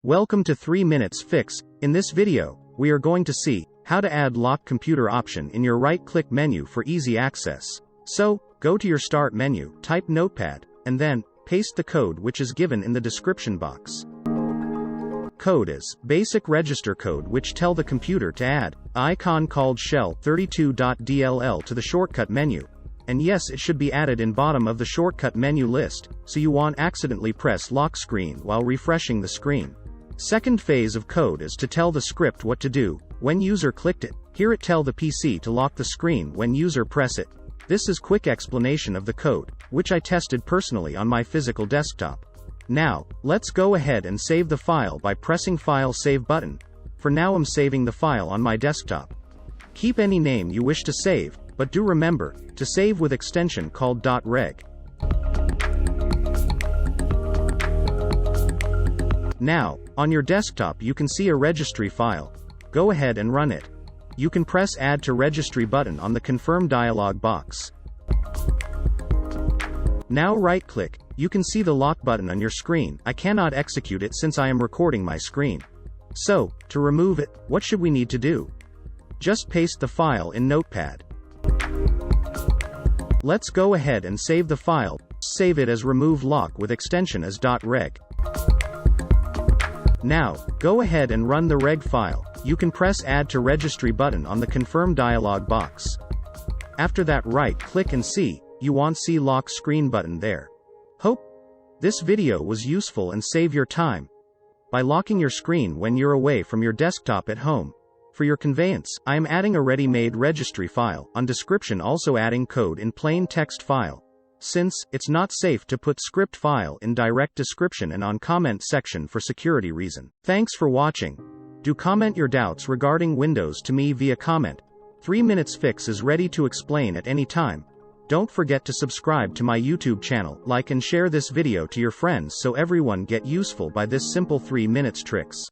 Welcome to 3 Minutes Fix. In this video, we are going to see how to add lock computer option in your right-click menu for easy access. So, go to your Start menu, type Notepad, and then paste the code which is given in the description box. Code is basic register code which tell the computer to add icon called shell32.dll to the shortcut menu. And yes, it should be added in bottom of the shortcut menu list, so you won't accidentally press lock screen while refreshing the screen. Second phase of code is to tell the script what to do when user clicked it. Here it tell the PC to lock the screen when user press it. This is quick explanation of the code, which I tested personally on my physical desktop. Now, let's go ahead and save the file by pressing File Save button. For now I'm saving the file on my desktop. Keep any name you wish to save, but do remember to save with extension called .reg. Now, on your desktop you can see a registry file. Go ahead and run it. You can press Add to Registry button on the Confirm dialog box. Now right-click, you can see the lock button on your screen. I cannot execute it since I am recording my screen. So, to remove it, what should we need to do? Just paste the file in Notepad. Let's go ahead and save the file. Save it as remove lock with extension as .reg. Now, go ahead and run the reg file. You can press Add to Registry button on the Confirm dialog box. After that right-click and see, you want see lock screen button there. Hope this video was useful and save your time by locking your screen when you're away from your desktop at home. For your convenience, I am adding a ready-made registry file, on description also adding code in plain text file. Since it's not safe to put script file in direct description and on comment section for security reason. Thanks for watching. Do comment your doubts regarding Windows to me via comment. 3 Minutes Fix is ready to explain at any time. Don't forget to subscribe to my YouTube channel, like and share this video to your friends so everyone get useful by this simple 3 minutes tricks.